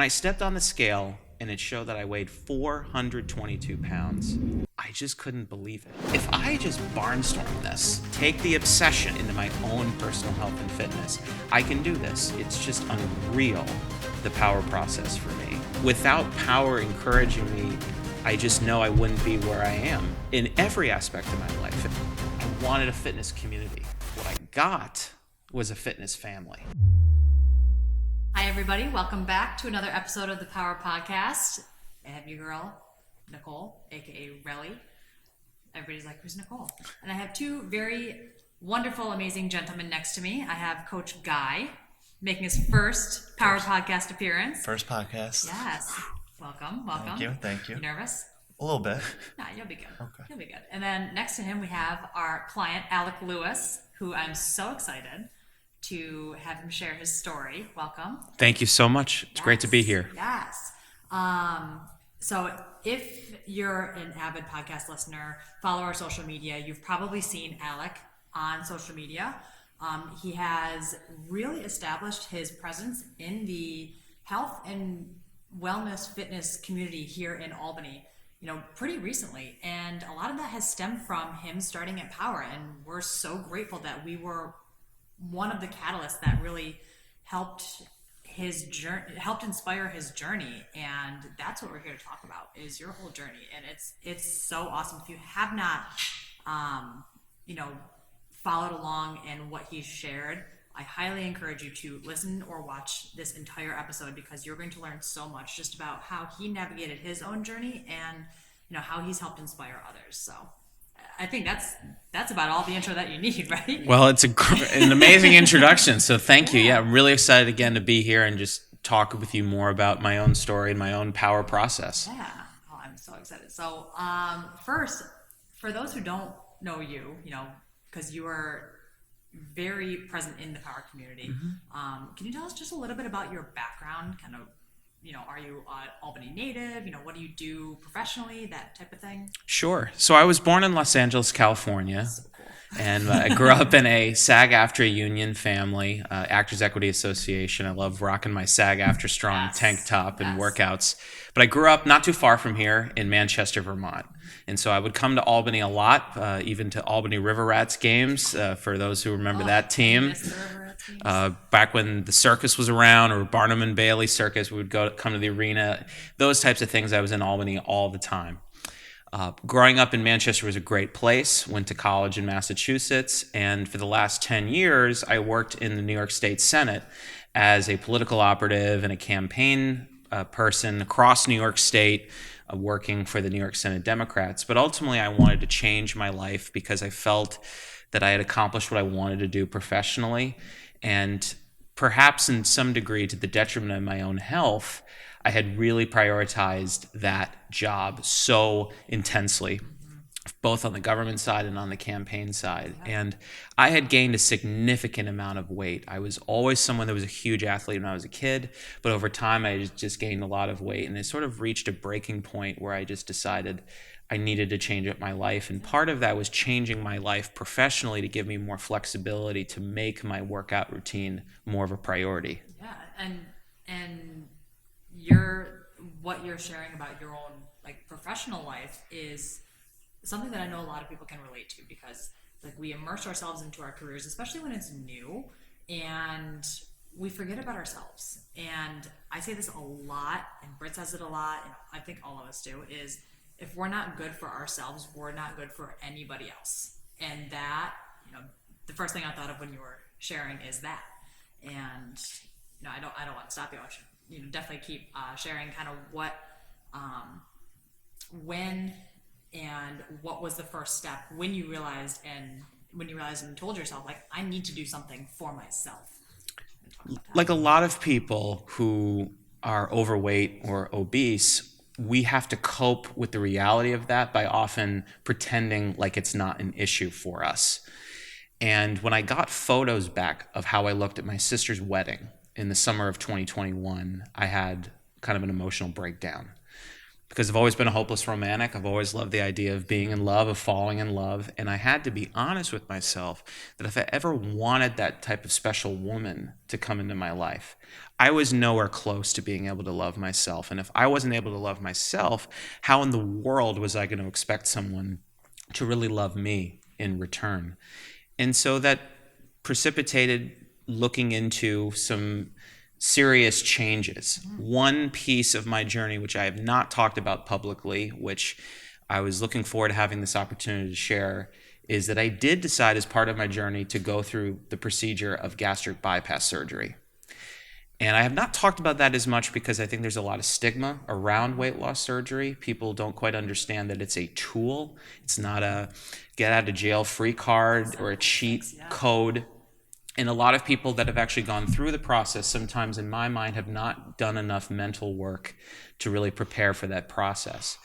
when I stepped on the scale and it showed that I weighed 422 pounds, I just couldn't believe it. If I just barnstorm this, take the obsession into my own personal health and fitness, I can do this. It's just unreal, the power process for me. Without power encouraging me, I just know I wouldn't be where I am in every aspect of my life. I wanted a fitness community. What I got was a fitness family. Hi, everybody. Welcome back to another episode of the Power Podcast. I have your girl, Nicole, aka Relly. Everybody's like, who's Nicole? And I have two very wonderful, amazing gentlemen next to me. I have Coach Guy making his first Power Podcast appearance. First podcast. Yes. Welcome. Thank you. You nervous? A little bit. Nah, you'll be good. Okay. You'll be good. And then next to him, we have our client, Alec Lewis, who I'm so excited to have him share his story. Welcome. Thank you so much. It's great to be here. Yes. So if you're an avid podcast listener, follow our social media. You've probably seen Alec on social media. He has really established his presence in the health and wellness fitness community here in Albany, pretty recently. And a lot of that has stemmed from him starting at Power. And we're so grateful that we were one of the catalysts that really helped his journey, helped inspire his journey. And that's what we're here to talk about, is your whole journey. And it's so awesome. If you have not, followed along in what he shared, I highly encourage you to listen or watch this entire episode, because you're going to learn so much just about how he navigated his own journey and, how he's helped inspire others. So I think that's about all the intro that you need, right? Well, it's an amazing introduction, so thank you. Yeah, I'm really excited again to be here and just talk with you more about my own story and my own power process. Yeah, I'm so excited. So first, for those who don't know you, because you are very present in the power community, can you tell us just a little bit about your background, kind of, are you an Albany native? What do you do professionally, that type of thing? Sure. So I was born in Los Angeles, California. So cool. And I grew up in a SAG-AFTRA union family, Actors Equity Association. I love rocking my SAG-AFTRA strong tank top and workouts. But I grew up not too far from here in Manchester, Vermont. And so I would come to Albany a lot, even to Albany River Rats games, for those who remember that team. Back when the circus was around, or Barnum and Bailey Circus, we would come to the arena. Those types of things. I was in Albany all the time. Growing up in Manchester was a great place. Went to college in Massachusetts, and for the last 10 years, I worked in the New York State Senate as a political operative and a campaign person across New York State, working for the New York Senate Democrats. But ultimately, I wanted to change my life because I felt that I had accomplished what I wanted to do professionally, and perhaps in some degree to the detriment of my own health, I had really prioritized that job so intensely, both on the government side and on the campaign side. And I had gained a significant amount of weight. I was always someone that was a huge athlete when I was a kid, but over time I just gained a lot of weight, and I sort of reached a breaking point where I just decided I needed to change up my life. And part of that was changing my life professionally to give me more flexibility to make my workout routine more of a priority. Yeah, and what you're sharing about your own professional life is something that I know a lot of people can relate to, because we immerse ourselves into our careers, especially when it's new, and we forget about ourselves. And I say this a lot, and Britt says it a lot, and I think all of us do, is if we're not good for ourselves, we're not good for anybody else. And that, the first thing I thought of when you were sharing is that. And I don't want to stop you. I should definitely keep sharing kind of what, when, and what was the first step when you realized and told yourself, I need to do something for myself. Like a lot of people who are overweight or obese, we have to cope with the reality of that by often pretending like it's not an issue for us. And when I got photos back of how I looked at my sister's wedding in the summer of 2021, I had kind of an emotional breakdown. Because I've always been a hopeless romantic. I've always loved the idea of being in love, of falling in love. And I had to be honest with myself that if I ever wanted that type of special woman to come into my life, I was nowhere close to being able to love myself. And if I wasn't able to love myself, how in the world was I going to expect someone to really love me in return? And so that precipitated looking into some serious changes. One piece of my journey, which I have not talked about publicly, which I was looking forward to having this opportunity to share, is that I did decide as part of my journey to go through the procedure of gastric bypass surgery. And I have not talked about that as much because I think there's a lot of stigma around weight loss surgery. People don't quite understand that it's a tool. It's not a get out of jail free card or a cheat code. And a lot of people that have actually gone through the process, sometimes in my mind, have not done enough mental work to really prepare for that process.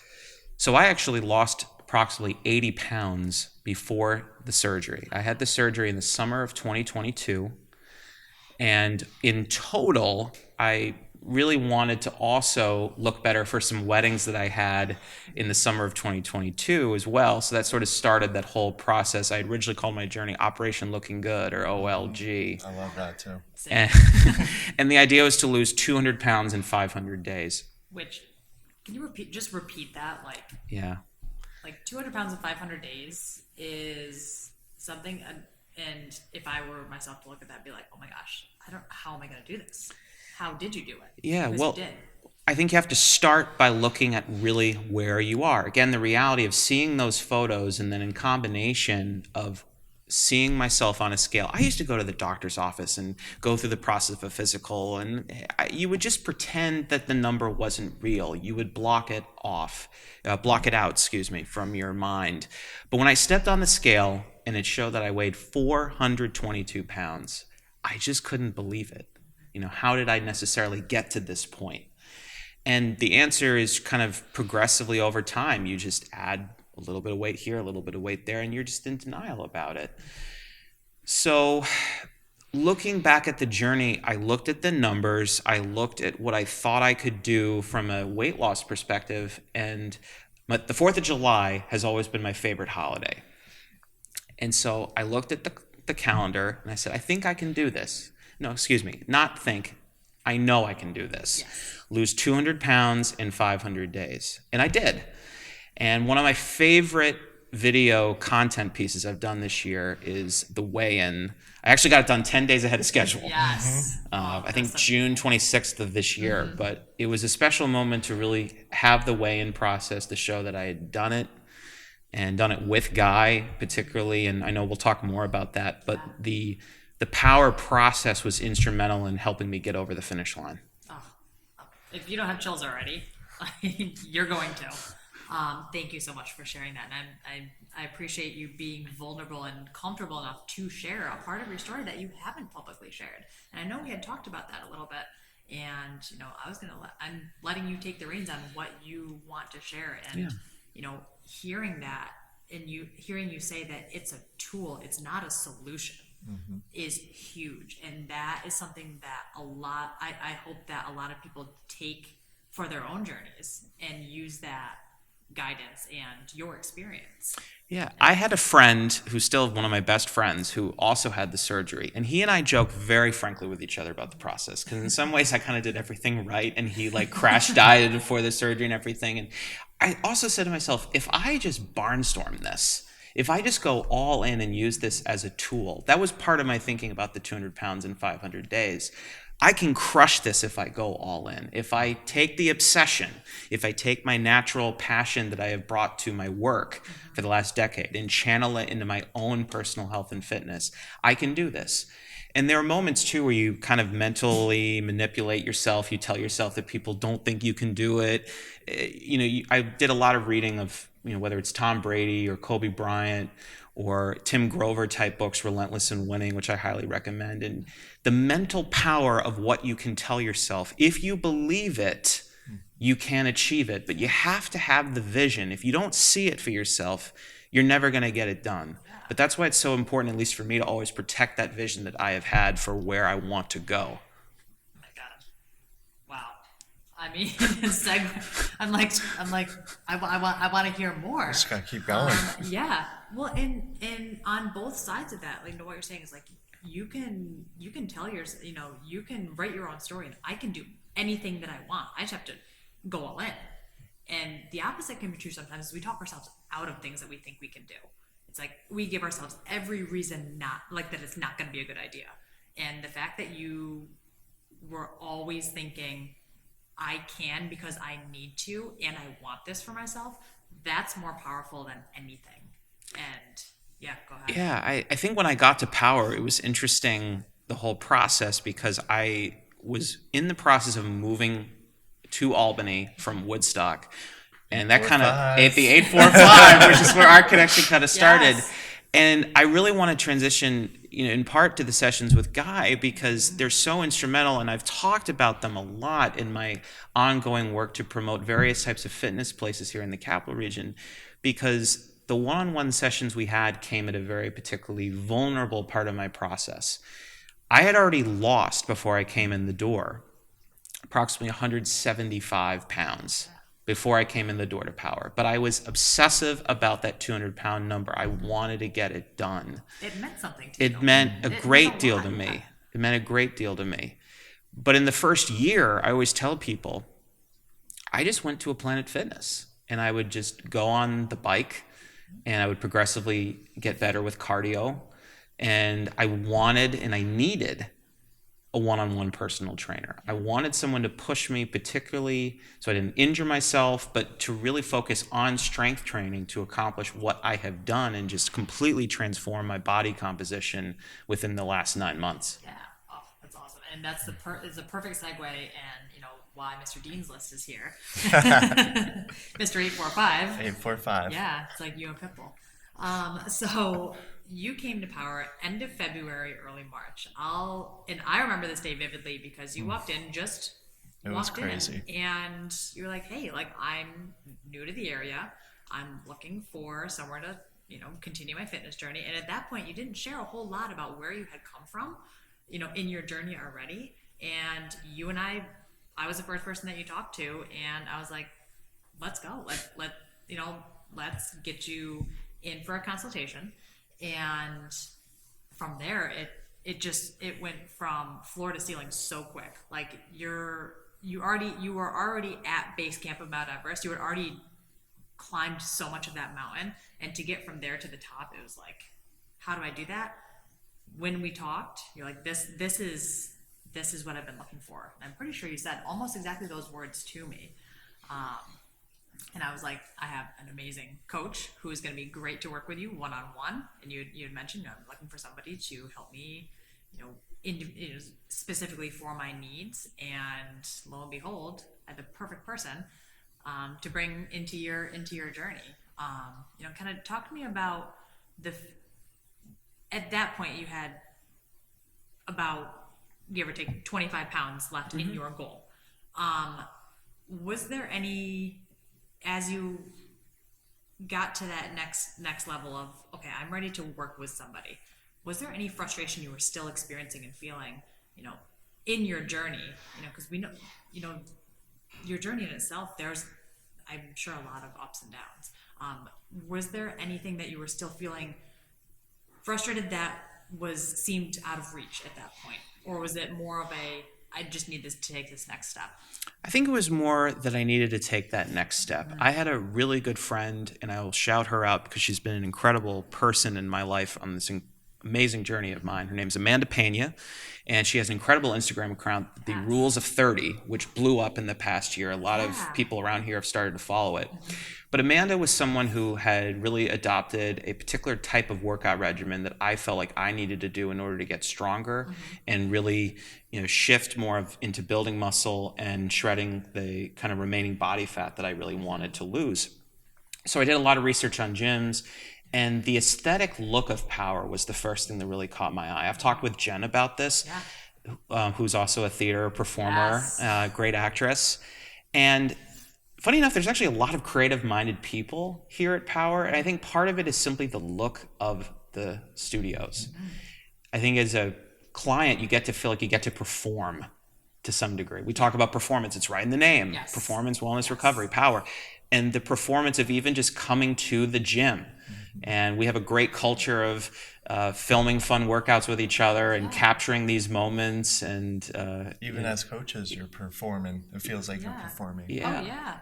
So I actually lost approximately 80 pounds before the surgery. I had the surgery in the summer of 2022. And in total, I really wanted to also look better for some weddings that I had in the summer of 2022 as well. So that sort of started that whole process. I originally called my journey Operation Looking Good, or OLG. I love that too. And, and the idea was to lose 200 pounds in 500 days. Which, can you repeat that? Yeah. Like 200 pounds in 500 days is something, and if I were myself to look at that, I'd be like, oh my gosh, how am I going to do this? How did you do it? Yeah, Because well, you did. I think you have to start by looking at really where you are. Again, the reality of seeing those photos and then in combination of seeing myself on a scale. I used to go to the doctor's office and go through the process of a physical, and you would just pretend that the number wasn't real. You would block it out, from your mind. But when I stepped on the scale and it showed that I weighed 422 pounds, I just couldn't believe it. How did I necessarily get to this point? And the answer is kind of progressively over time. You just add a little bit of weight here, a little bit of weight there, and you're just in denial about it. So looking back at the journey, I looked at the numbers, I looked at what I thought I could do from a weight loss perspective, and the 4th of July has always been my favorite holiday. And so I looked at the calendar and I said, I think I can do this. No, excuse me, not think. I know I can do this. Yes. Lose 200 pounds in 500 days. And I did. And one of my favorite video content pieces I've done this year is the weigh-in. I actually got it done 10 days ahead of schedule. Yes. I think June 26th of this year. But it was a special moment to really have the weigh-in process to show that I had done it, and done it with Guy particularly. And I know we'll talk more about that. But the power process was instrumental in helping me get over the finish line. Oh, if you don't have chills already, you're going to. Thank you so much for sharing that. And I appreciate you being vulnerable and comfortable enough to share a part of your story that you haven't publicly shared. And I know we had talked about that a little bit. And, I'm letting you take the reins on what you want to share. And, hearing that and hearing you say that it's a tool, it's not a solution. Is huge, and that is something that I hope that a lot of people take for their own journeys and use that guidance and your experience. Yeah, I had a friend who's still one of my best friends who also had the surgery, and he and I joke very frankly with each other about the process, because in some ways I kind of did everything right, and he crash dieted before the surgery and everything. And I also said to myself, if I just barnstorm this, if I just go all in and use this as a tool, that was part of my thinking about the 200 pounds in 500 days. I can crush this if I go all in. If I take the obsession, if I take my natural passion that I have brought to my work for the last decade and channel it into my own personal health and fitness, I can do this. And there are moments too where you kind of mentally manipulate yourself. You tell yourself that people don't think you can do it. I did a lot of reading of, whether it's Tom Brady or Kobe Bryant or Tim Grover type books, Relentless in Winning, which I highly recommend. And the mental power of what you can tell yourself, if you believe it, you can achieve it. But you have to have the vision. If you don't see it for yourself, you're never going to get it done. But that's why it's so important, at least for me, to always protect that vision that I have had for where I want to go. Oh my God. Wow. I mean, I'm like, I want to hear more. Just gotta keep going. Yeah. Well, and on both sides of that, what you're saying is you can tell you can write your own story, and I can do anything that I want. I just have to go all in. And the opposite can be true sometimes. We talk ourselves out of things that we think we can do. It's like we give ourselves every reason not, like, that it's not going to be a good idea. And the fact that you were always thinking, I can because I need to, and I want this for myself, that's more powerful than anything. And yeah, go ahead. Yeah, I think when I got to Power, it was interesting, the whole process, because I was in the process of moving to Albany from Woodstock. And that kind of, 845. the 845, which is where our connection kind of started. Yes. And I really want to transition, in part to the sessions with Guy, because they're so instrumental, and I've talked about them a lot in my ongoing work to promote various types of fitness places here in the capital region, because the one-on-one sessions we had came at a very particularly vulnerable part of my process. I had already lost, before I came in the door, approximately 175 pounds before I came in the door to Power. But I was obsessive about that 200-pound number. I wanted to get it done. It meant something to you. It meant a great deal to lot. me. It meant a great deal to me. But in the first year, I always tell people, I just went to a Planet Fitness, and I would just go on the bike, and I would progressively get better with cardio. And I wanted and I needed a one-on-one personal trainer. I wanted someone to push me, particularly so I didn't injure myself, but to really focus on strength training to accomplish what I have done and just completely transform my body composition within the last 9 months. Yeah. Oh, that's awesome. And that's is a perfect segue, and why Mr. Dean's list is here. Mr. 845. 845. Yeah, it's like you and Pitbull. So you came to Power end of February, early March. I remember this day vividly because you walked in, It was crazy. and you were like, "Hey, like, I'm new to the area. I'm looking for somewhere to, continue my fitness journey." And at that point, you didn't share a whole lot about where you had come from, in your journey already. And you and I was the first person that you talked to, and I was like, "Let's go. Let's get you in for a consultation." And from there, it went from floor to ceiling so quick. Like you were already at base camp of Mount Everest. You had already climbed so much of that mountain, and to get from there to the top, it was like, how do I do that? When we talked, you're like, this is what I've been looking for. And I'm pretty sure you said almost exactly those words to me. And I was like, I have an amazing coach who is going to be great to work with you one-on-one. And you had mentioned, I'm looking for somebody to help me, specifically for my needs. And lo and behold, I had the perfect person to bring into your journey. Kind of talk to me about at that point you had about, give or take, 25 pounds left in your goal. Was there any, as you got to that next level of, okay, I'm ready to work with somebody, was there any frustration you were still experiencing and feeling, in your journey? Because we know, your journey in itself, there's, I'm sure, a lot of ups and downs. Was there anything that you were still feeling frustrated that seemed out of reach at that point? Or was it more of I just need to take this next step? I think it was more that I needed to take that next step. I had a really good friend, and I will shout her out because she's been an incredible person in my life on this amazing journey of mine. Her name's Amanda Pena, and she has an incredible Instagram account, The Rules of 30, which blew up in the past year. A lot of people around here have started to follow it. But Amanda was someone who had really adopted a particular type of workout regimen that I felt like I needed to do in order to get stronger and really, shift more into building muscle and shredding the kind of remaining body fat that I really wanted to lose. So I did a lot of research on gyms, and the aesthetic look of Power was the first thing that really caught my eye. I've talked with Jen about this, who's also a theater performer, great actress. And funny enough, there's actually a lot of creative-minded people here at Power, and I think part of it is simply the look of the studios. I think as a client, you get to feel like you get to perform to some degree. We talk about performance, it's right in the name. Yes. Performance, wellness, recovery, Power. And the performance of even just coming to the gym, And we have a great culture of filming fun workouts with each other and capturing these moments. And Even as coaches, you're performing. It feels like you're performing. yeah. Oh yeah,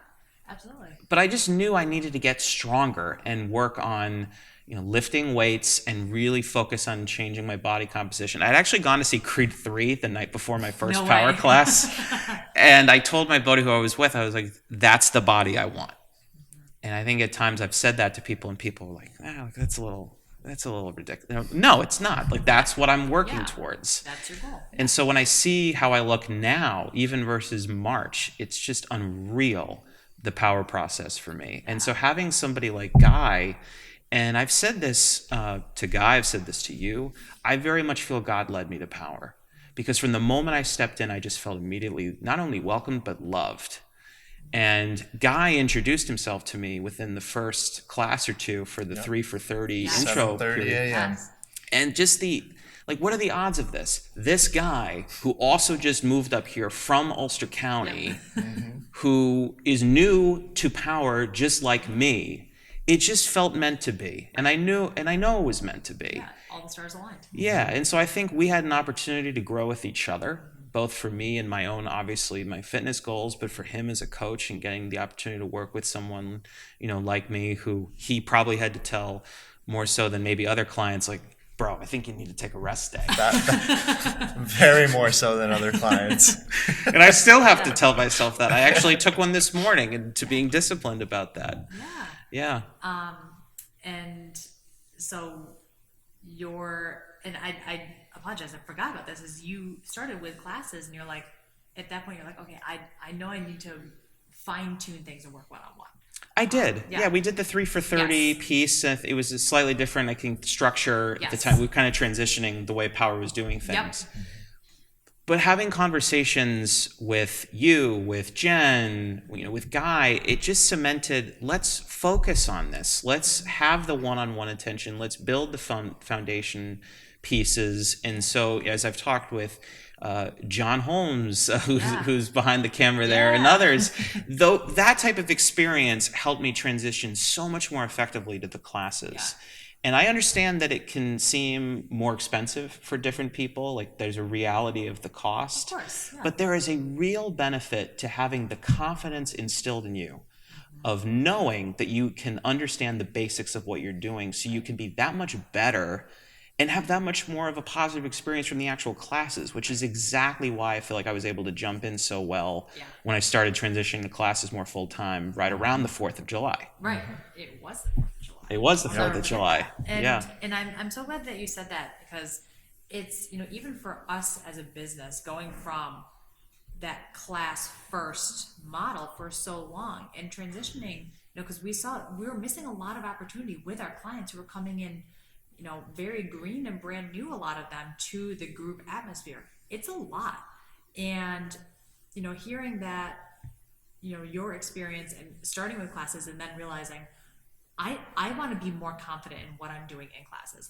absolutely. But I just knew I needed to get stronger and work on, lifting weights and really focus on changing my body composition. I'd actually gone to see Creed 3 the night before my first No power way. class. And I told my buddy who I was with, I was like, that's the body I want. And I think at times I've said that to people and people are like, that's a little ridiculous. No, it's not. Like, that's what I'm working towards. That's your goal. And so when I see how I look now, even versus March, it's just unreal, the power process for me. And so having somebody like Guy, and I've said this to Guy, I've said this to you, I very much feel God led me to power. Because from the moment I stepped in, I just felt immediately not only welcomed, but loved. And Guy introduced himself to me within the first class or two for the 3 for 30 intro 7:30 period. a.m. And just what are the odds of this? This guy who also just moved up here from Ulster County, who is new to power just like me, it just felt meant to be. And I know it was meant to be. Yeah, all the stars aligned. Yeah, and so I think we had an opportunity to grow with each other, both for me and my own, obviously, my fitness goals, but for him as a coach and getting the opportunity to work with someone, like me, who he probably had to tell more so than maybe other clients, like, bro, I think you need to take a rest day. Very more so than other clients. And I still have to tell myself that. I actually took one this morning and to being disciplined about that. Yeah. Yeah. And so I apologize, I forgot about this, is you started with classes and you're like, at that point you're like, okay, I know I need to fine tune things and work one-on-one. I did. Yeah, we did the 3 for 30 piece. It was a slightly different, I think, structure at the time. We were kind of transitioning the way Power was doing things. Yep. But having conversations with you, with Jen, with Guy, it just cemented, let's focus on this. Let's have the one-on-one attention. Let's build the foundation pieces. And so as I've talked with John Holmes, who's behind the camera there, and others, though that type of experience helped me transition so much more effectively to the classes. And I understand that it can seem more expensive for different people, like there's a reality of the cost. Of course, but there is a real benefit to having the confidence instilled in you of knowing that you can understand the basics of what you're doing, so you can be that much better and have that much more of a positive experience from the actual classes, which is exactly why I feel like I was able to jump in so well when I started transitioning to classes more full-time right around the 4th of July. Right. It was the 4th of July. It was the 4th of July. And I'm so glad that you said that, because it's, even for us as a business, going from that class first model for so long and transitioning, because we were missing a lot of opportunity with our clients who were coming in, very green and brand new, a lot of them, to the group atmosphere. It's a lot. And, hearing that, your experience and starting with classes and then realizing, I want to be more confident in what I'm doing in classes.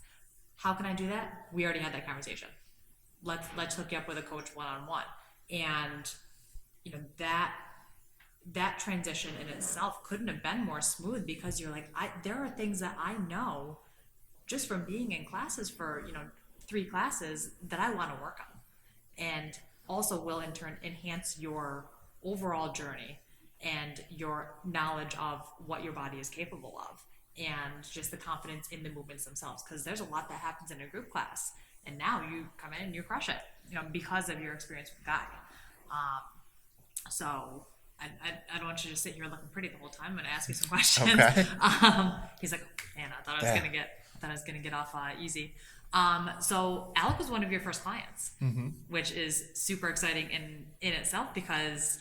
How can I do that? We already had that conversation. Let's hook you up with a coach one-on-one. And, that transition in itself couldn't have been more smooth, because you're like, there are things that I know just from being in classes for 3 classes that I want to work on, and also will in turn enhance your overall journey and your knowledge of what your body is capable of, and just the confidence in the movements themselves, because there's a lot that happens in a group class, and now you come in and you crush it, because of your experience with Guy. So I don't want you to sit here looking pretty the whole time. I'm going to ask you some questions. Okay. He's like, man, I thought I was going to get off easy. So Alec was one of your first clients, which is super exciting in itself, because,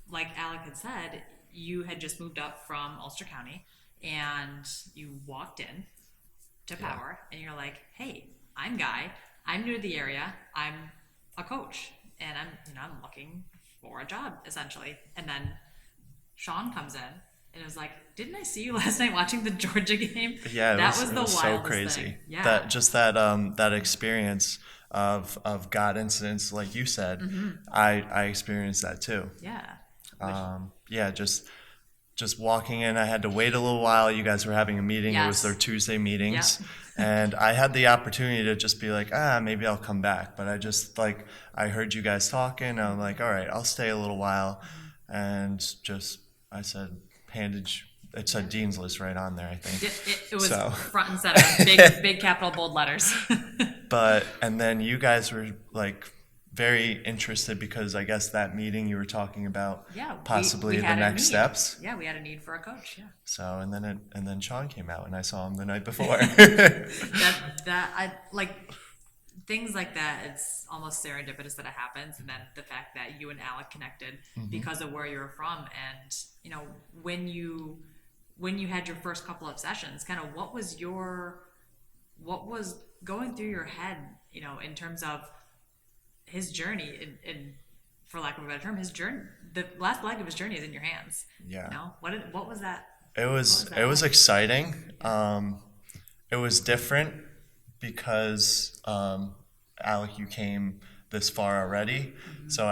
like Alec had said, you had just moved up from Ulster County and you walked in to Power and you're like, hey, I'm Guy. I'm new to the area. I'm a coach and I'm looking for a job, essentially. And then Sean comes in and it was like, didn't I see you last night watching the Georgia game? Yeah, that was the wildest so crazy. Thing. Yeah. That experience of God incidents, like you said, I experienced that too. Yeah. just walking in, I had to wait a little while. You guys were having a meeting. It was Yes. their Tuesday meetings. Yep. And I had the opportunity to just be like, maybe I'll come back. But I just I heard you guys talking. I'm like, all right, I'll stay a little while. And I said, it said Dean's List right on there, I think. It was So. front and center, big capital bold letters. And then you guys were like very interested because I guess that meeting you were talking about possibly we the had a next need. steps. Yeah, we had a need for a coach. Yeah. So and then Sean came out and I saw him the night before. I like things like that. It's almost serendipitous that it happens, and then the fact that you and Alec connected because of where you're from, and when you had your first couple of sessions, kind of what was going through your head, in terms of his journey, in for lack of a better term, his journey, the last leg of his journey is in your hands. Yeah. What was that? It was exciting. It was different because Alec, you came this far already, so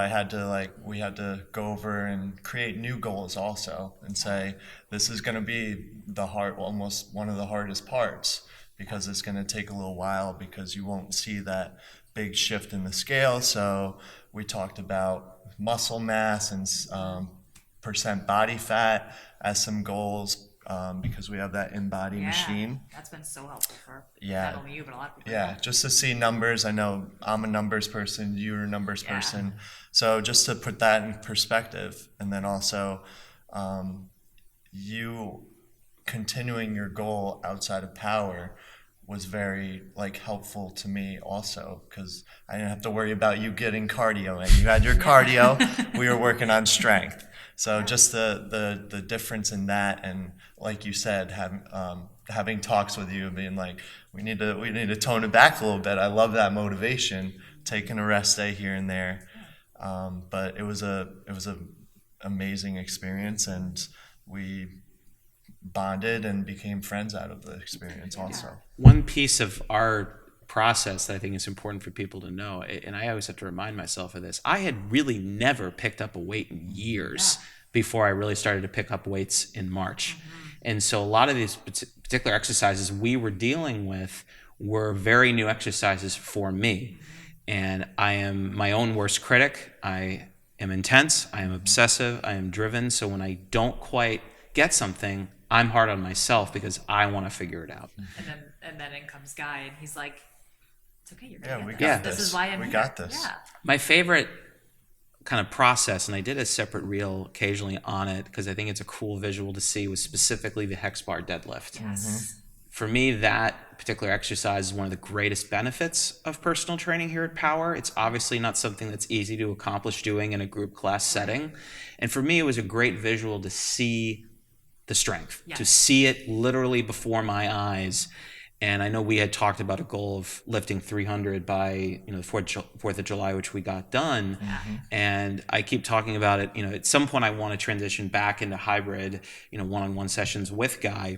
we had to go over and create new goals also, and say this is going to be almost one of the hardest parts because it's going to take a little while because you won't see that big shift in the scale. So we talked about muscle mass and percent body fat as some goals because we have that in-body machine. That's been so helpful for Yeah. not only you, but a lot of people. Yeah, just to see numbers. I know I'm a numbers person, you're a numbers person. So just to put that in perspective, and then also you continuing your goal outside of power was very helpful to me also, because I didn't have to worry about you getting cardio in. You had your cardio, we were working on strength. So just the difference in that, and like you said, having talks with you and being like, we need to tone it back a little bit. I love that motivation, taking a rest day here and there. But it was a amazing experience, and we bonded and became friends out of the experience also. One piece of our process that I think is important for people to know, and I always have to remind myself of this, I had really never picked up a weight in years before I really started to pick up weights in March. And so a lot of these particular exercises we were dealing with were very new exercises for me. And I am my own worst critic. I am intense, I am obsessive, I am driven. So when I don't quite get something, I'm hard on myself because I want to figure it out. And then in comes Guy, and he's like, "It's okay, you're Yeah, gonna we get got this. this. This is why I'm We here." got this. Yeah. My favorite kind of process, and I did a separate reel occasionally on it because I think it's a cool visual to see, was specifically the hex bar deadlift. Yes. For me, that particular exercise is one of the greatest benefits of personal training here at Power. It's obviously not something that's easy to accomplish doing in a group class setting. And for me, it was a great visual to see the strength, to see it literally before my eyes. And I know we had talked about a goal of lifting 300 by the 4th of July, which we got done. And I keep talking about it. At some point I want to transition back into hybrid, one-on-one sessions with Guy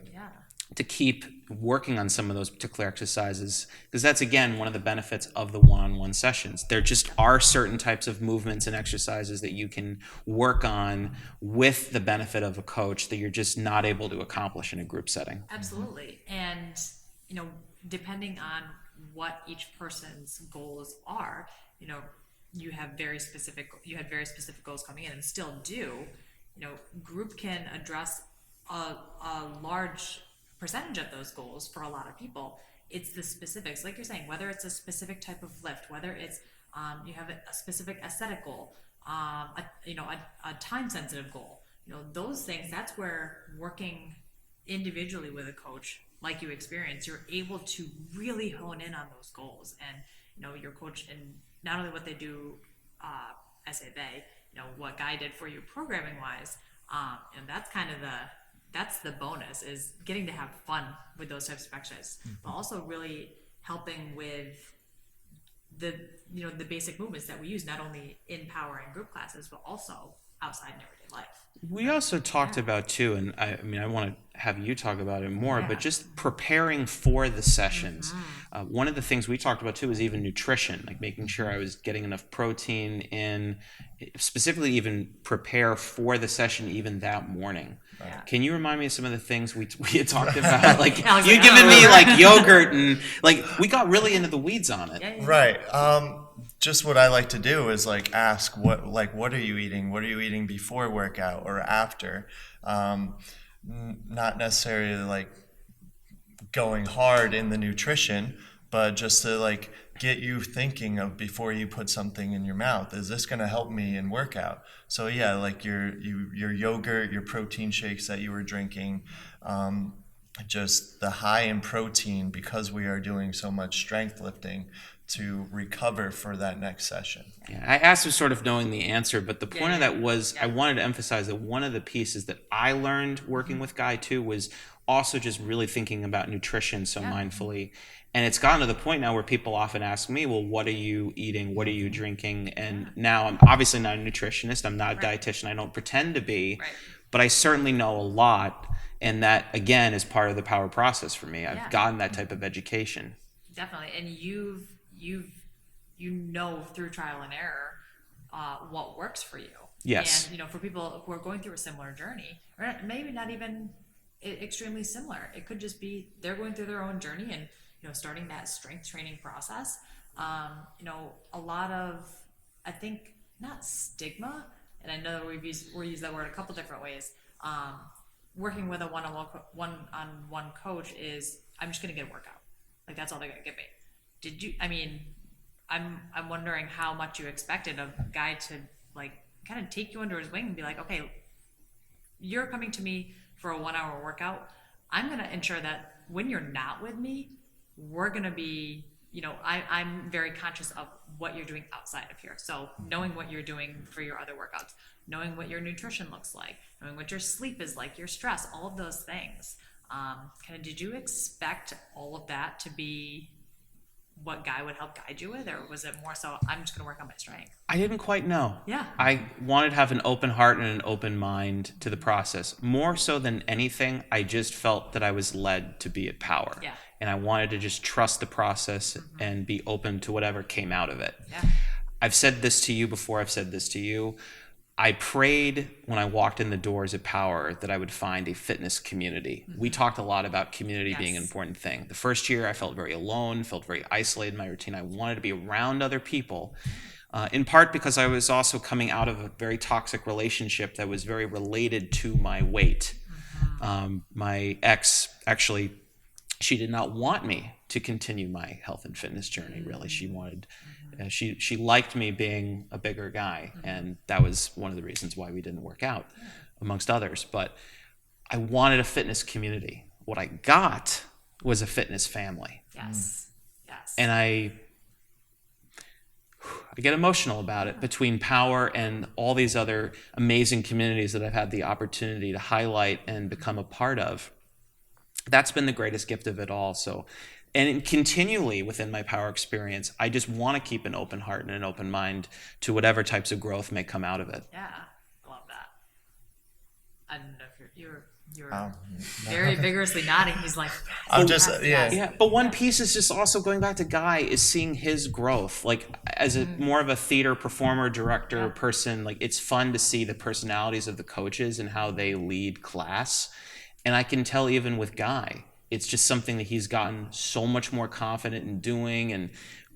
to keep working on some of those particular exercises, because that's, again, one of the benefits of the one-on-one sessions. There just are certain types of movements and exercises that you can work on with the benefit of a coach that you're just not able to accomplish in a group setting. Absolutely. And depending on what each person's goals are, you had very specific goals coming in, and still do. Group can address a large percentage of those goals for a lot of people. It's the specifics, like you're saying, whether it's a specific type of lift, whether it's you have a specific aesthetic goal, a time sensitive goal. Those things. That's where working individually with a coach, like you experience, you're able to really hone in on those goals, and your coach, and not only what they do, what Guy did for you programming wise, and that's kind of that's the bonus, is getting to have fun with those types of exercises, but also really helping with the basic movements that we use, not only in power and group classes, but also outside in everyday life. We also talked about too, and I want to have you talk about it more, Yeah. but just preparing for the sessions. One of the things we talked about too is even nutrition, like making sure I was getting enough protein in, specifically even prepare for the session even that morning. Yeah. Can you remind me of some of the things we had talked about? Like I was you like, giving oh. me like yogurt and like we got really into the weeds on it. Yeah. Right. Just what I like to do is like ask what are you eating? What are you eating before workout or after? Not necessarily like going hard in the nutrition, but just to like get you thinking of before you put something in your mouth. Is this going to help me in workout? So yeah, like your yogurt, your protein shakes that you were drinking, just the high in protein because we are doing so much strength lifting to recover for that next session. Yeah, I asked him sort of knowing the answer, but the point of Yeah. that was Yeah. I wanted to emphasize that one of the pieces that I learned working with Guy too was also just really thinking about nutrition so Yeah. mindfully. And it's gotten to the point now where people often ask me, well, what are you eating? What are you drinking? And now I'm obviously not a nutritionist. I'm not a dietitian. I don't pretend to be, Right. but I certainly know a lot. And that, again, is part of the power process for me. I've Yeah. gotten that type of education. Definitely. And you know through trial and error what works for you. Yes. And, you know, for people who are going through a similar journey, or maybe not even extremely similar, it could just be they're going through their own journey and, you know, starting that strength training process. You know, a lot of, I think, not stigma, and I know that we're used that word a couple different ways. Working with a one-on-one coach is, I'm just going to get a workout. Like, that's all they're going to give me. I'm wondering how much you expected a guy to, like, kind of take you under his wing and be like, okay, you're coming to me for a 1 hour workout. I'm going to ensure that when you're not with me, we're going to be, you know, I'm very conscious of what you're doing outside of here. So knowing what you're doing for your other workouts, knowing what your nutrition looks like, knowing what your sleep is like, your stress, all of those things. Kind of, did you expect all of that to be what Guy would help guide you with, or was it more so I'm just going to work on my strength? I didn't quite know. Yeah. I wanted to have an open heart and an open mind to the process. More so than anything, I just felt that I was led to be at Power. Yeah. And I wanted to just trust the process and be open to whatever came out of it. Yeah. I've said this to you before, I've said this to you. I prayed when I walked in the doors at Power that I would find a fitness community. We talked a lot about community being an important thing. The first year I felt very alone, felt very isolated in my routine. I wanted to be around other people, in part because I was also coming out of a very toxic relationship that was very related to my weight. My ex, actually, she did not want me to continue my health and fitness journey, really. She wanted... she liked me being a bigger guy, and that was one of the reasons why we didn't work out, amongst others. But I wanted a fitness community. What I got was a fitness family. Yes. Yes. And I get emotional about it, between Power and all these other amazing communities that I've had the opportunity to highlight and become a part of. That's been the greatest gift of it all. So, and continually within my Power experience, I just want to keep an open heart and an open mind to whatever types of growth may come out of it. Yeah, I love that. I don't know if you're very vigorously nodding. He's like, I'm just Yeah, but one piece is just also going back to Guy is seeing his growth. Like as a more of a theater performer, director person, like it's fun to see the personalities of the coaches and how they lead class. And I can tell even with Guy, it's just something that he's gotten so much more confident in doing and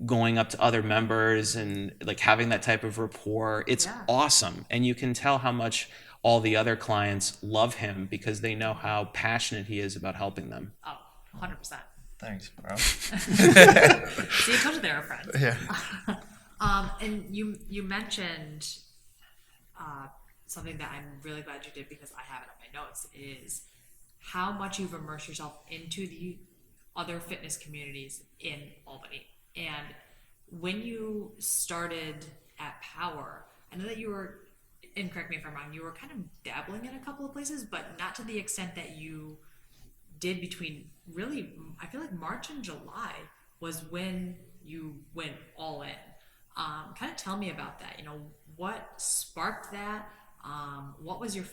going up to other members and like having that type of rapport. It's awesome. And you can tell how much all the other clients love him because they know how passionate he is about helping them. oh, 100%. Thanks, bro. See, I told you they were friends. Yeah. And you mentioned something that I'm really glad you did because I have it on my notes is how much you've immersed yourself into the other fitness communities in Albany. And when you started at Power, I know that you were, and correct me if I'm wrong, you were kind of dabbling in a couple of places, but not to the extent that you did between really, I feel like March and July was when you went all in. Kind of tell me about that. You know, what sparked that? What were your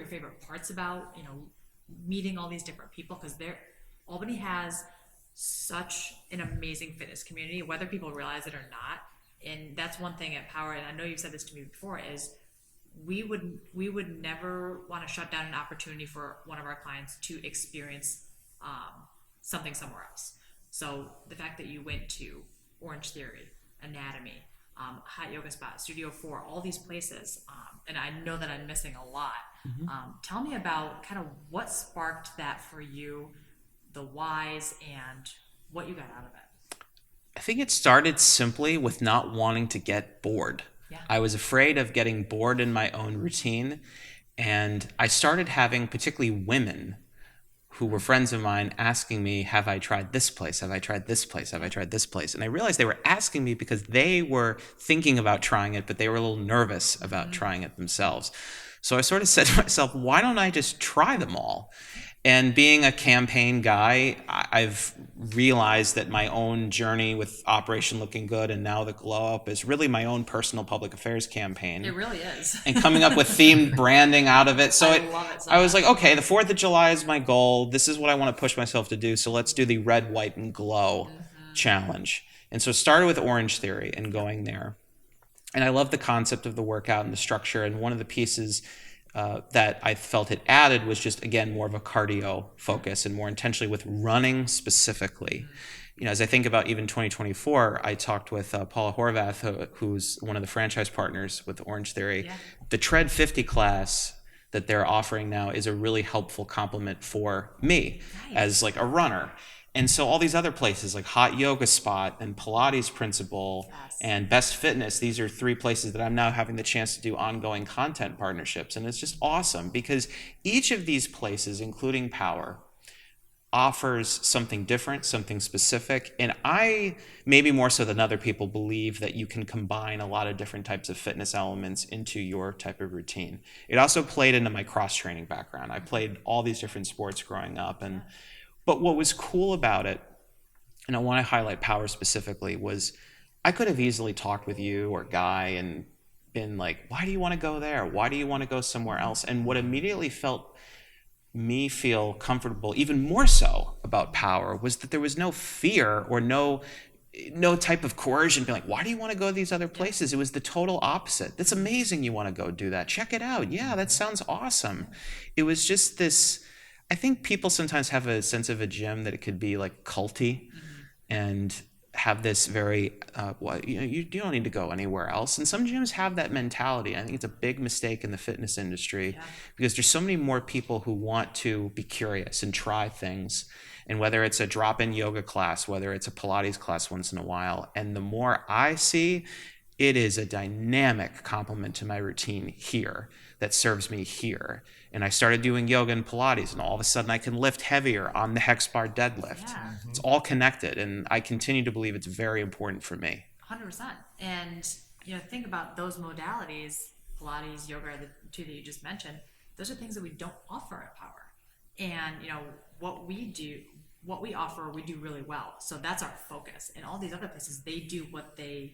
favorite parts about, you know, meeting all these different people, because Albany has such an amazing fitness community, whether people realize it or not. And that's one thing at Power, and I know you've said this to me before, is we would never want to shut down an opportunity for one of our clients to experience something somewhere else. So the fact that you went to Orange Theory, Anatomy, Hot Yoga Spot, Studio 4, all these places, and I know that I'm missing a lot. Tell me about kind of what sparked that for you, the whys, and what you got out of it. I think it started simply with not wanting to get bored. Yeah. I was afraid of getting bored in my own routine, and I started having particularly women who were friends of mine asking me, have I tried this place? Have I tried this place? Have I tried this place? And I realized they were asking me because they were thinking about trying it, but they were a little nervous about trying it themselves. So I sort of said to myself, why don't I just try them all? And being a campaign guy, I've realized that my own journey with Operation Looking Good and now the Glow Up is really my own personal public affairs campaign. It really is. And coming up with themed branding out of it. So I love it so I was much. like, okay, the 4th of July is my goal. This is what I want to push myself to do. So let's do the Red, White, and Glow challenge. And so started with Orange Theory and going there. And I love the concept of the workout and the structure. And one of the pieces that I felt it added was just, again, more of a cardio focus and more intentionally with running specifically. You know, as I think about even 2024, I talked with Paula Horvath, who's one of the franchise partners with Orange Theory. Yeah. The Tread 50 class that they're offering now is a really helpful complement for me as like a runner. And so all these other places like Hot Yoga Spot and Pilates Principle and Best Fitness, these are 3 places that I'm now having the chance to do ongoing content partnerships. And it's just awesome because each of these places, including Power, offers something different, something specific. And I, maybe more so than other people, believe that you can combine a lot of different types of fitness elements into your type of routine. It also played into my cross-training background. I played all these different sports growing up. But what was cool about it, and I want to highlight Power specifically, was I could have easily talked with you or Guy and been like, why do you want to go there? Why do you want to go somewhere else? And what immediately felt me feel comfortable, even more so about Power, was that there was no fear or no type of coercion being like, why do you want to go to these other places? It was the total opposite. That's amazing you want to go do that. Check it out. Yeah, that sounds awesome. It was just this, I think people sometimes have a sense of a gym that it could be like culty and have this very, you don't need to go anywhere else. And some gyms have that mentality. I think it's a big mistake in the fitness industry because there's so many more people who want to be curious and try things. And whether it's a drop-in yoga class, whether it's a Pilates class once in a while, and the more I see, it is a dynamic complement to my routine here that serves me here. And I started doing yoga and Pilates, and all of a sudden I can lift heavier on the hex bar deadlift. Yeah. It's all connected, and I continue to believe it's very important for me. 100%. And think about those modalities, Pilates, yoga, the 2 that you just mentioned. Those are things that we don't offer at Power. And what we offer, we do really well. So that's our focus. And all these other places, they do what the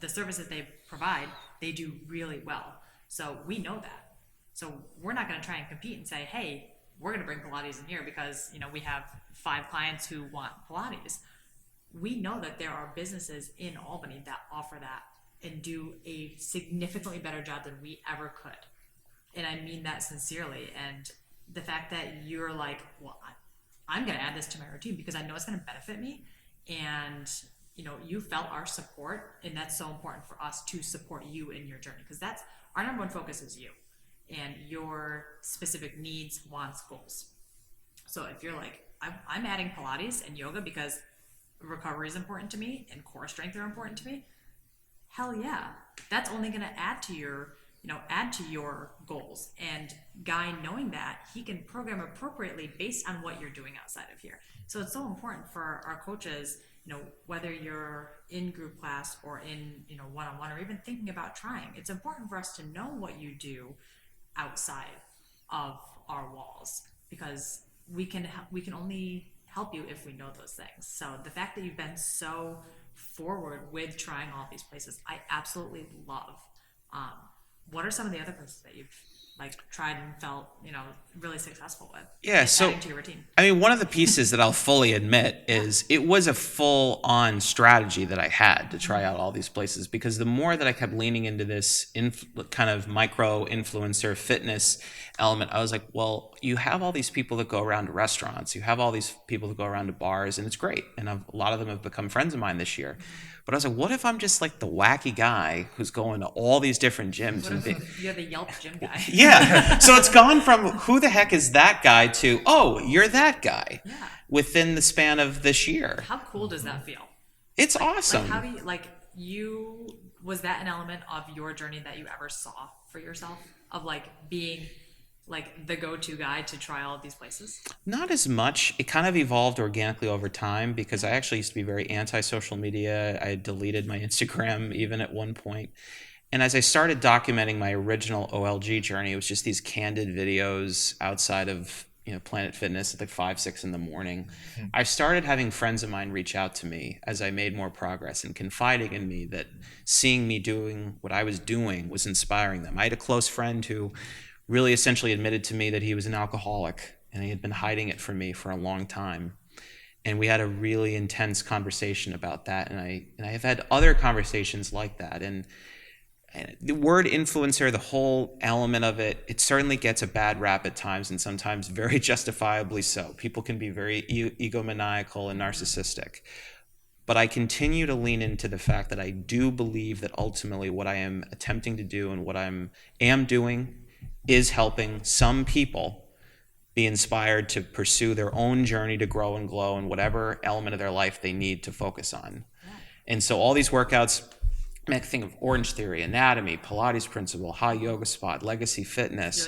services they provide, they do really well. So we know that. So we're not going to try and compete and say, hey, we're going to bring Pilates in here because we have 5 clients who want Pilates. We know that there are businesses in Albany that offer that and do a significantly better job than we ever could. And I mean that sincerely. And the fact that you're like, well, I'm going to add this to my routine because I know it's going to benefit me. And you felt our support, and that's so important for us to support you in your journey, because that's our number 1 focus is you and your specific needs, wants, goals. So if you're like, I'm adding Pilates and yoga because recovery is important to me and core strength are important to me, hell yeah, that's only going to add to your goals. And Guy, knowing that, he can program appropriately based on what you're doing outside of here. So it's so important for our coaches, whether you're in group class or in, one-on-one, or even thinking about trying, it's important for us to know what you do outside of our walls, because we can only help you if we know those things. So the fact that you've been so forward with trying all these places, I absolutely love. What are some of the other places that you've like tried and felt, really successful with? Yeah, so adding to your routine. I mean, one of the pieces that I'll fully admit is it was a full-on strategy that I had to try out all these places, because the more that I kept leaning into this kind of micro influencer fitness element, I was like, well, you have all these people that go around to restaurants, you have all these people that go around to bars, and it's great. And a lot of them have become friends of mine this year. But I was like, what if I'm just like the wacky guy who's going to all these different gyms? What if you're the Yelp gym guy? Yeah. So it's gone from who the heck is that guy to, oh, you're that guy, Yeah. within the span of this year. How cool does that feel? It's awesome. Like, how do you, was that an element of your journey that you ever saw for yourself, of like being like the go-to guy to try all of these places? Not as much. It kind of evolved organically over time, because I actually used to be very anti-social media. I deleted my Instagram even at one point. And as I started documenting my original OLG journey, it was just these candid videos outside of Planet Fitness at like 5, 6 in the morning. I started having friends of mine reach out to me as I made more progress and confiding in me that seeing me doing what I was doing was inspiring them. I had a close friend who really essentially admitted to me that he was an alcoholic, and he had been hiding it from me for a long time. And we had a really intense conversation about that. And I have had other conversations like that. And the word influencer, the whole element of it, it certainly gets a bad rap at times, and sometimes very justifiably so. People can be very egomaniacal and narcissistic. But I continue to lean into the fact that I do believe that ultimately what I am attempting to do and what I am doing is helping some people be inspired to pursue their own journey to grow and glow in whatever element of their life they need to focus on. Yeah. And so all these workouts, I mean, I think of Orange Theory, Anatomy, Pilates Principle, High Yoga Spot, Legacy Fitness,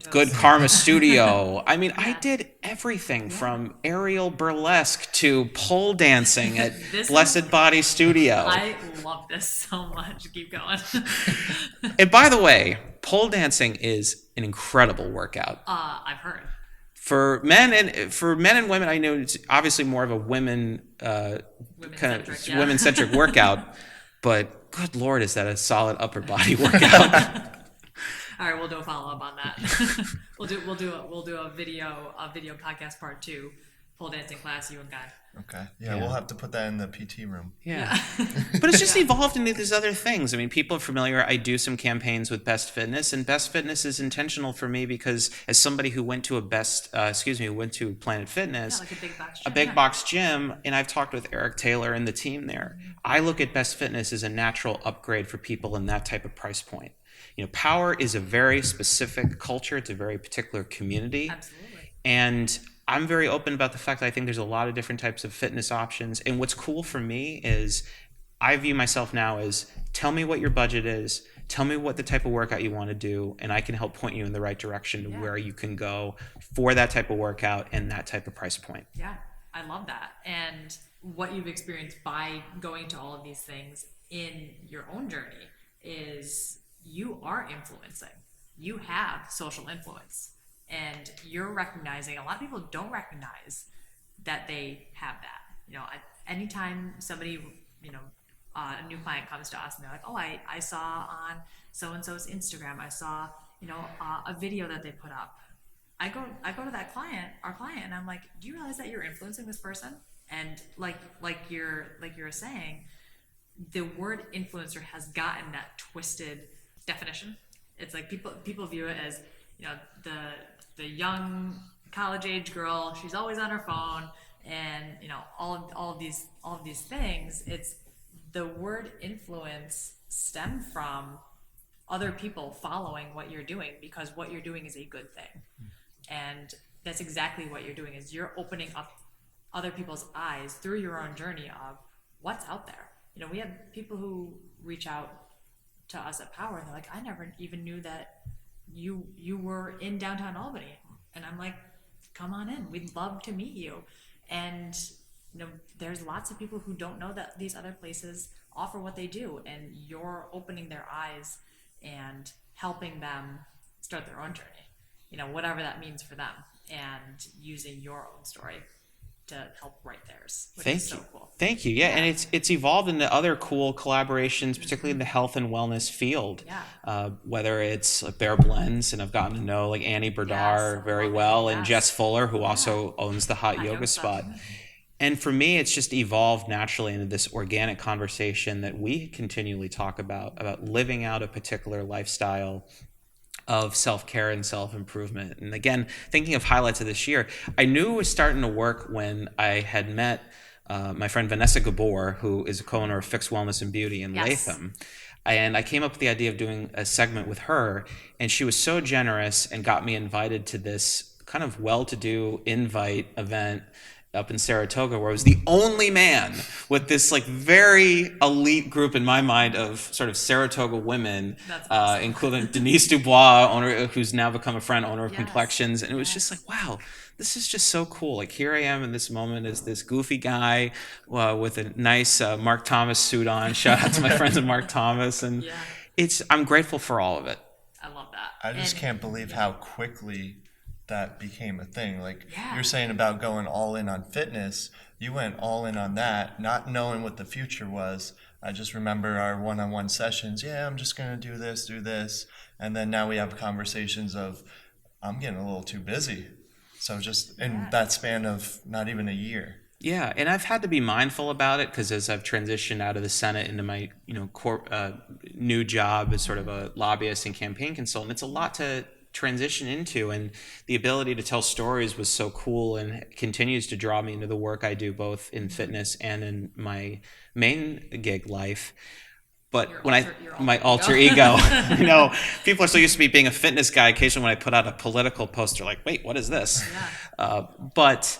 Good Karma Studio. I mean, I did everything from aerial burlesque to pole dancing at Blessed Body Studio. I love this so much. Keep going. And by the way, pole dancing is an incredible workout. I've heard. For men and women, I know it's obviously more of a women-centric workout. But good Lord, is that a solid upper body workout? All right, we'll do a follow up on that. we'll do a video podcast part 2, pole dancing class, you and God. Okay. Yeah, we'll have to put that in the PT room. Yeah. But it's just evolved into these other things. I mean, people are familiar. I do some campaigns with Best Fitness, and Best Fitness is intentional for me because as somebody who went to went to Planet Fitness, like a big box gym, and I've talked with Eric Taylor and the team there. I look at Best Fitness as a natural upgrade for people in that type of price point. Power is a very specific culture. It's a very particular community. Absolutely. And I'm very open about the fact that I think there's a lot of different types of fitness options. And what's cool for me is I view myself now as, tell me what your budget is, tell me what the type of workout you want to do, and I can help point you in the right direction to where you can go for that type of workout and that type of price point. Yeah, I love that. And what you've experienced by going to all of these things in your own journey is you are influencing. You have social influence. And you're recognizing, a lot of people don't recognize that they have that. Anytime somebody, a new client comes to us and they're like, oh, I saw on so-and-so's Instagram, I saw, a video that they put up. I go to that client, our client, and I'm like, do you realize that you're influencing this person? And like you're saying, the word influencer has gotten that twisted definition. It's like people view it as, the young college age girl, she's always on her phone, and all of these things. It's the word influence stem from other people following what you're doing because what you're doing is a good thing. And that's exactly what you're doing, is you're opening up other people's eyes through your own journey of what's out there. We have people who reach out to us at Power and they're like, I never even knew that you were in downtown Albany. And I'm like, come on in, we'd love to meet you. And there's lots of people who don't know that these other places offer what they do, and you're opening their eyes and helping them start their own journey, whatever that means for them, and using your own story to help write theirs, which Thank is you. so cool. Thank you. Yeah, and it's evolved into other cool collaborations, particularly in the health and wellness field. Yeah. Whether it's Bare Blends, and I've gotten to know like Annie Berdar Yes, very love well, Annie, and yes. Jess Fuller, who also owns the Hot Yoga Spot. And for me, it's just evolved naturally into this organic conversation that we continually talk about living out a particular lifestyle of self-care and self-improvement. And again, thinking of highlights of this year, I knew it was starting to work when I had met my friend Vanessa Gabor, who is a co-owner of Fixed Wellness and Beauty in Yes. Latham. And I came up with the idea of doing a segment with her, and she was so generous and got me invited to this kind of well-to-do invite event up in Saratoga, where I was the only man with this like very elite group in my mind of sort of Saratoga women, That's awesome. including Denise Dubois, owner who's now become a friend, owner of Yes. Complexions, and it was just like, wow, this is just so cool. Like here I am in this moment as this goofy guy with a nice Mark Thomas suit on. Shout out to my friends at Mark Thomas, and I'm grateful for all of it. I love that. I just can't believe how quickly that became a thing. Like Yeah. you're saying about going all in on fitness, you went all in on that, not knowing what the future was. I just remember our one-on-one sessions. Yeah, I'm just going to do this. And then now we have conversations of, I'm getting a little too busy. So just in that span of not even a year. Yeah, and I've had to be mindful about it because as I've transitioned out of the Senate into my new job as sort of a lobbyist and campaign consultant, it's a lot to transition into, and the ability to tell stories was so cool and continues to draw me into the work I do both in fitness and in my main gig life. But my alter ego, people are so used to me being a fitness guy. Occasionally when I put out a political post, they're like, wait, what is this? But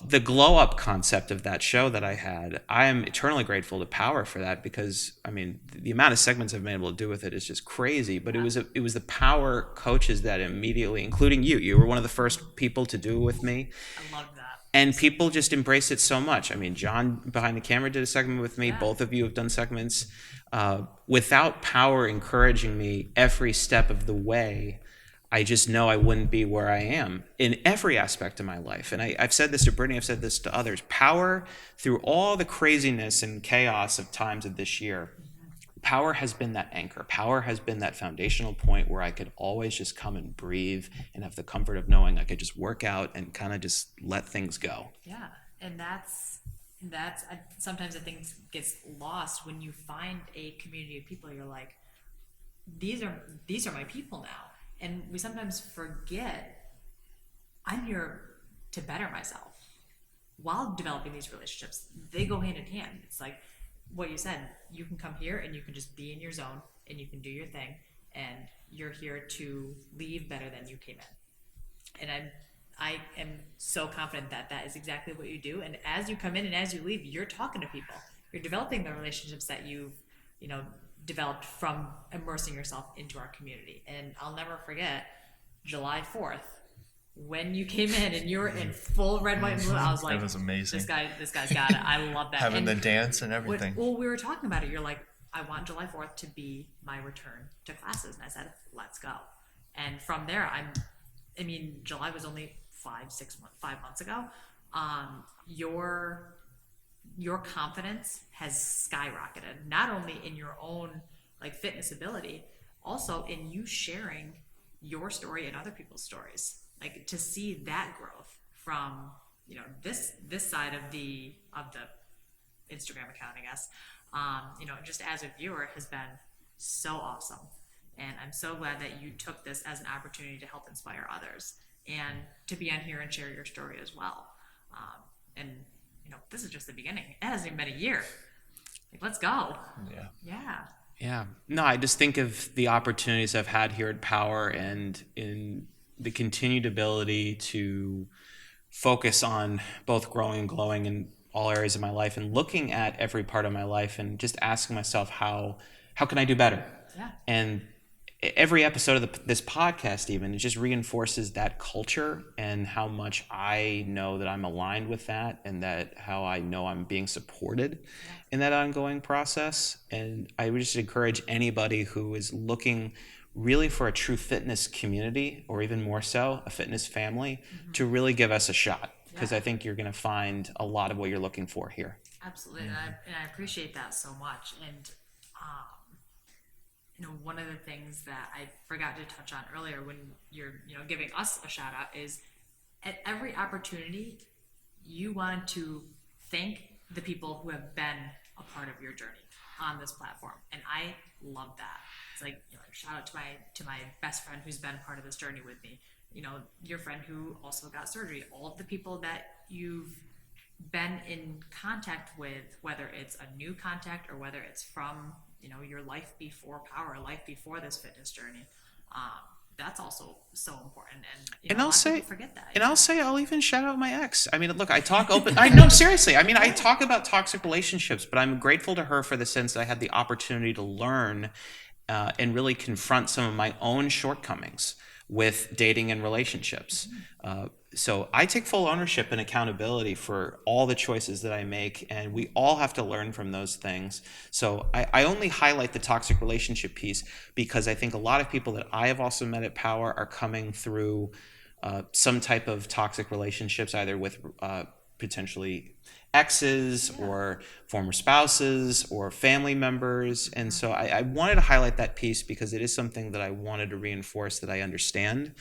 the glow up concept of that show that I had, I am eternally grateful to Power for that, because I mean the amount of segments I've been able to do with it is just crazy. But it was the Power coaches that immediately, including you were one of the first people to do it with me. I love that. And people just embrace it so much. I mean, John behind the camera did a segment with me. Yeah. Both of you have done segments. Without Power encouraging me every step of the way, I just know I wouldn't be where I am in every aspect of my life. And I've said this to Brittany, I've said this to others. Power, through all the craziness and chaos of times of this year, Power has been that anchor. Power has been that foundational point where I could always just come and breathe and have the comfort of knowing I could just work out and kind of just let things go. Yeah, and that's sometimes I think gets lost when you find a community of people. You're like, these are my people now. And we sometimes forget I'm here to better myself while developing these relationships. They go hand in hand. It's like what you said. You can come here and you can just be in your zone and you can do your thing, and you're here to leave better than you came in. And I am so confident that that is exactly what you do. And as you come in and as you leave, you're talking to people. You're developing the relationships that you've developed from immersing yourself into our community. And I'll never forget July 4th when you came in and you were in full red, white, and blue. I was like, it was amazing. This guy's got it. I love that. Having the dance and everything. Well, we were talking about it. You're like, I want July 4th to be my return to classes. And I said, let's go. And from there, July was only 5 months ago. Your confidence has skyrocketed, not only in your own like fitness ability, also in you sharing your story and other people's stories. Like to see that growth from this side of the Instagram account, I guess, just as a viewer has been so awesome. And I'm so glad that you took this as an opportunity to help inspire others and to be on here and share your story as well. This is just the beginning. It hasn't even been a year. Like, let's go. Yeah. No, I just think of the opportunities I've had here at Power and in the continued ability to focus on both growing and glowing in all areas of my life and looking at every part of my life and just asking myself, how can I do better? Yeah. And every episode of this podcast even, it just reinforces that culture and how much I know that I'm aligned with that, and that how I know I'm being supported in that ongoing process. And I would just encourage anybody who is looking really for a true fitness community, or even more so, a fitness family, to really give us a shot. because I think you're going to find a lot of what you're looking for here. Absolutely, and I appreciate that so much. And one of the things that I forgot to touch on earlier when you're giving us a shout out is at every opportunity you want to thank the people who have been a part of your journey on this platform, and I love that. It's like, shout out to my best friend who's been part of this journey with me. Your friend who also got surgery, all of the people that you've been in contact with, whether it's a new contact or whether it's from your life before power, life before this fitness journey. That's also so important, and I'll say, forget that. I'll even shout out my ex. I mean, look, I talk open. I know, seriously. I mean, I talk about toxic relationships, but I'm grateful to her for the sense that I had the opportunity to learn and really confront some of my own shortcomings with dating and relationships. So I take full ownership and accountability for all the choices that I make, and we all have to learn from those things. So I only highlight the toxic relationship piece because I think a lot of people that I have also met at Power are coming through some type of toxic relationships, either with potentially exes or former spouses or family members. And so I wanted to highlight that piece because it is something that I wanted to reinforce that I understand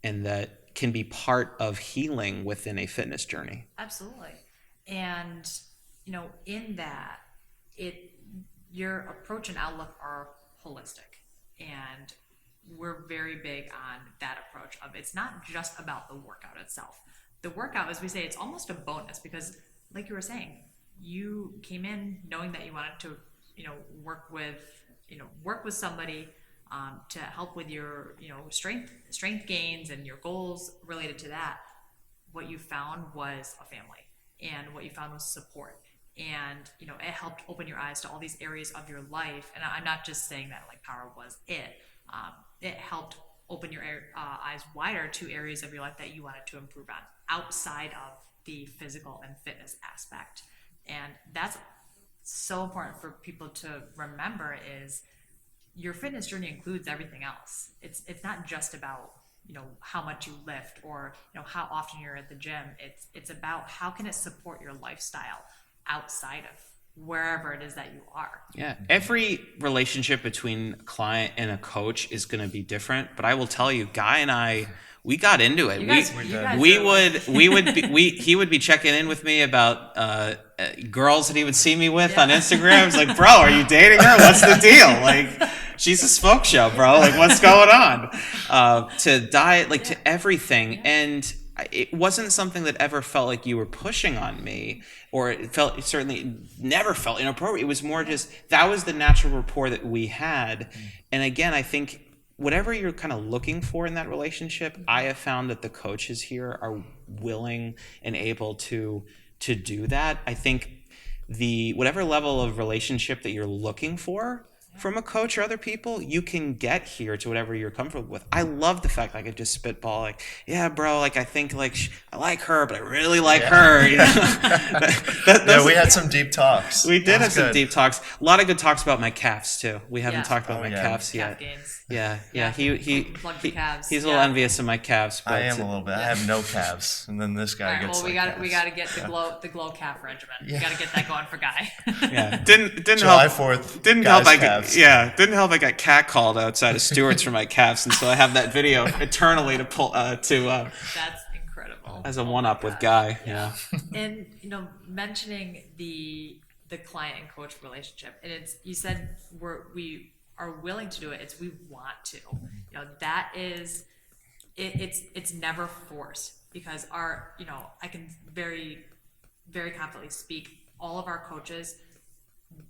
and that can be part of healing within a fitness journey. Absolutely. And in that, your approach and outlook are holistic, and we're very big on that approach of it's not just about the workout itself. The workout, as we say, it's almost a bonus because, like you were saying, you came in knowing that you wanted to work with somebody to help with your strength gains and your goals related to that. What you found was a family, and what you found was support, and it helped open your eyes to all these areas of your life. And I'm not just saying that like Power was it. It helped open your eyes wider to areas of your life that you wanted to improve on outside of the physical and fitness aspect. And that's so important for people to remember is your fitness journey includes everything else. It's not just about how much you lift or how often you're at the gym. It's about how can it support your lifestyle outside of wherever it is that you are. Yeah, every relationship between a client and a coach is going to be different, but I will tell you, Guy and I, we got into it. He would be checking in with me about girls that he would see me with on Instagram. He's like, bro, are you dating her? What's the deal? Like, she's a smoke show, bro. Like, what's going on? To diet, like to everything. And it wasn't something that ever felt like you were pushing on me, or it certainly never felt inappropriate. It was more just, that was the natural rapport that we had. And again, I think whatever you're kind of looking for in that relationship, I have found that the coaches here are willing and able to do that. I think whatever level of relationship that you're looking for from a coach or other people, you can get here to whatever you're comfortable with. I love the fact I could just spitball like, yeah, bro, like I think like I like her, but I really like her. We had some deep talks. We did have some deep talks. A lot of good talks about my calves too. We haven't talked about my calves yet. Gains. Yeah. He's a little envious of my calves. But I am a little bit. I have no calves, and then this guy gets. Well, we got to get the glow calf regimen. We got to get that going for Guy. Yeah, didn't July help. 4th. Didn't help. Didn't help. I got catcalled outside of Stewart's for my calves, and so I have that video eternally to pull That's incredible. As a one-up with Guy. Yeah. And mentioning the client and coach relationship, and you said we are willing to do it. It's we want to. That is, it's never forced because I can very, very confidently speak. All of our coaches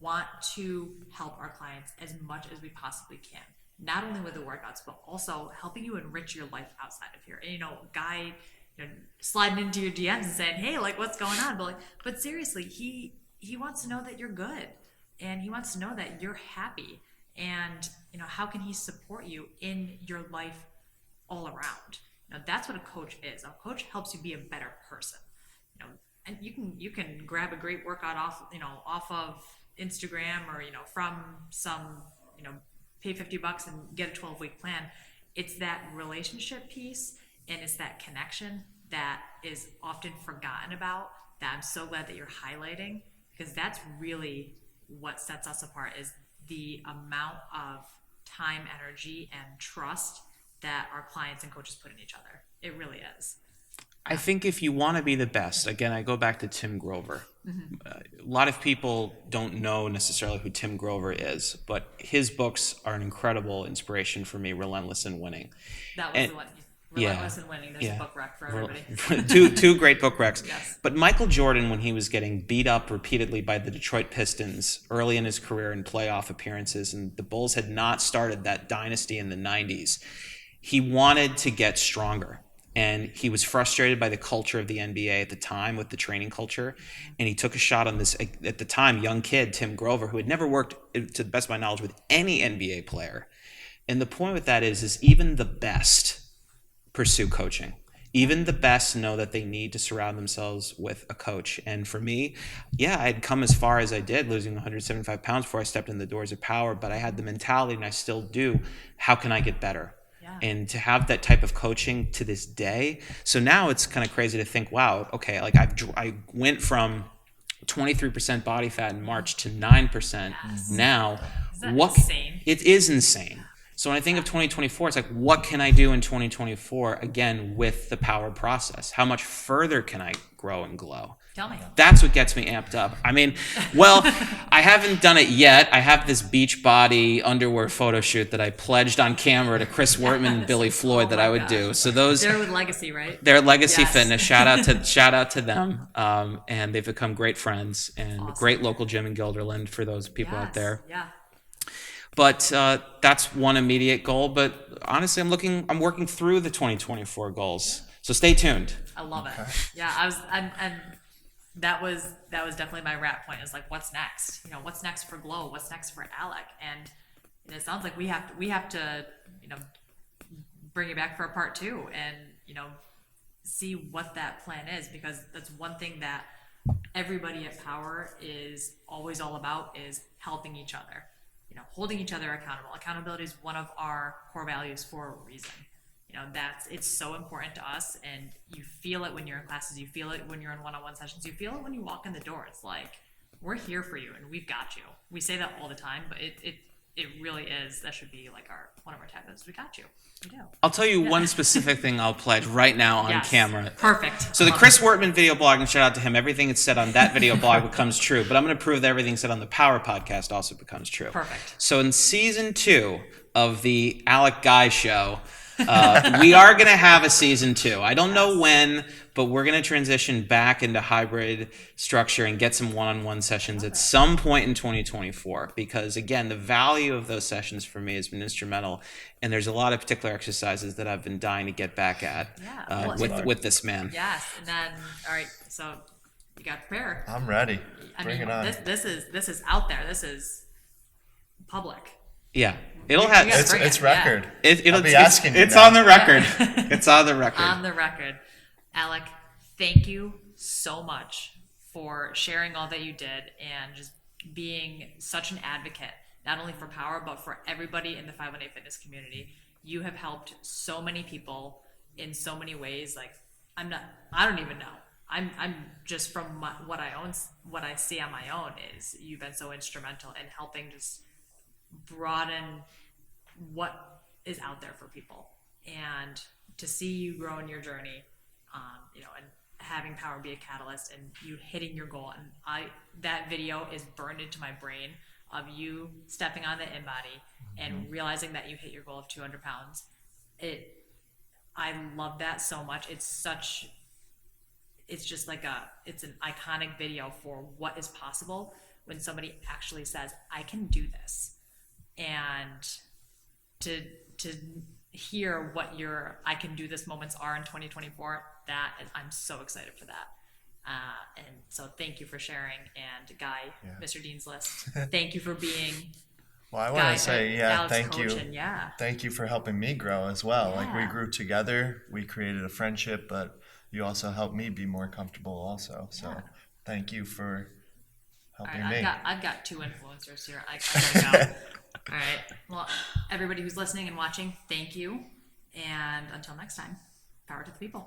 want to help our clients as much as we possibly can. Not only with the workouts, but also helping you enrich your life outside of here. And Guy, sliding into your DMs and saying, "Hey, like, what's going on?" But seriously, he wants to know that you're good, and he wants to know that you're happy. And how can he support you in your life all around? That's what a coach is. A coach helps you be a better person. And you can grab a great workout off of Instagram or from some pay $50 and get a 12-week plan. It's that relationship piece and it's that connection that is often forgotten about that I'm so glad that you're highlighting, because that's really what sets us apart, is the amount of time, energy, and trust that our clients and coaches put in each other. It really is. I think if you want to be the best, again, I go back to Tim Grover. A lot of people don't know necessarily who Tim Grover is, but his books are an incredible inspiration for me, Relentless in Winning. That was And- the one. yeah, Relentless in Winning. There's yeah. a book rec for everybody. two great book recs. Yes. But Michael Jordan, when he was getting beat up repeatedly by the Detroit Pistons early in his career in playoff appearances, and the Bulls had not started that dynasty in the 90s, he wanted to get stronger. And he was frustrated by the culture of the NBA at the time, with the training culture. And he took a shot on this, at the time, young kid, Tim Grover, who had never worked, to the best of my knowledge, with any NBA player. And the point with that is even the best pursue coaching. Even the best know that they need to surround themselves with a coach. And for me, yeah, I'd come as far as I did, losing 175 pounds before I stepped in the doors of Power, but I had the mentality, and I still do, how can I get better? Yeah. And to have that type of coaching to this day. So now it's kind of crazy to think, wow, okay, like I went from 23% body fat in March to 9% now. Is that insane? It is insane. So when I think of 2024, it's like, what can I do in 2024, again, with the Power process? How much further can I grow and glow? Tell me. That's what gets me amped up. I mean, well, I haven't done it yet. I have this beach body underwear photo shoot that I pledged on camera to Chris Wortman and Billy Floyd that I would do. So those, They're with Legacy, right? they're Legacy Yes. Fitness. Shout out to them. And they've become great friends, and a great local gym in Guilderland for those people out Yes. there. Yeah. But that's one immediate goal. But honestly, I'm working through the 2024 goals. So stay tuned. I love it. Yeah, and that was definitely my wrap point, is like, what's next? You know, what's next for Glow? What's next for Alec? And it sounds like we have to, you know, bring it back for a part 2 and, you know, see what that plan is, because that's one thing that everybody at Power is always all about, is helping each other. You know, holding each other accountable. Accountability is one of our core values for a reason. You know, it's so important to us, and you feel it when you're in classes, you feel it when you're in one-on-one sessions, you feel it when you walk in the door. It's like, we're here for you and we've got you. We say that all the time, but it really is, that should be like one of our taglines. We got you. We do. I'll tell you one specific thing I'll pledge right now on Yes. camera. Perfect. So the Chris Wortman video blog, and shout out to him, everything it's said on that video blog becomes true. But I'm going to prove that everything said on the Power podcast also becomes true. Perfect. So in season 2 of the Alec Guy show, we are going to have a season 2. I don't know when, but we're going to transition back into hybrid structure and get some one-on-one sessions at some point in 2024. Because again, the value of those sessions for me has been instrumental. And there's a lot of particular exercises that I've been dying to get back at Yeah. with this man. Yes. And then, all right, so you got to prepare. I'm ready. I Bring mean, it on. this is out there. This is public. Yeah, it'll have. Yeah. It's Bring it, record. It'll I'll be asking you it's now. on the record. It's on the record. On the record. Alec, thank you so much for sharing all that you did and just being such an advocate, not only for Power, but for everybody in the 518 fitness community. You have helped so many people in so many ways. Like, I don't even know. I'm just from what I see on my own, is you've been so instrumental in helping just broaden what is out there for people, and to see you grow in your journey, you know, and having Power be a catalyst and you hitting your goal. And that video is burned into my brain of you stepping on the InBody and realizing that you hit your goal of 200 pounds. I love that so much. It's just like it's an iconic video for what is possible when somebody actually says, I can do this. And to hear what your I can do this moments are in 2024, I'm so excited for that. And so thank you for sharing. And Guy, Mr. Dean's List, thank you for being Well, I want to say, Alec's thank coach. you. And Thank you for helping me grow as well. Like, we Yeah. grew together, we created a friendship, but you also helped me be more comfortable also. So Yeah. thank you for all helping right, me. I've got 2 influencers here. I gotta go. All right. Well, everybody who's listening and watching, thank you. And until next time, power to the people.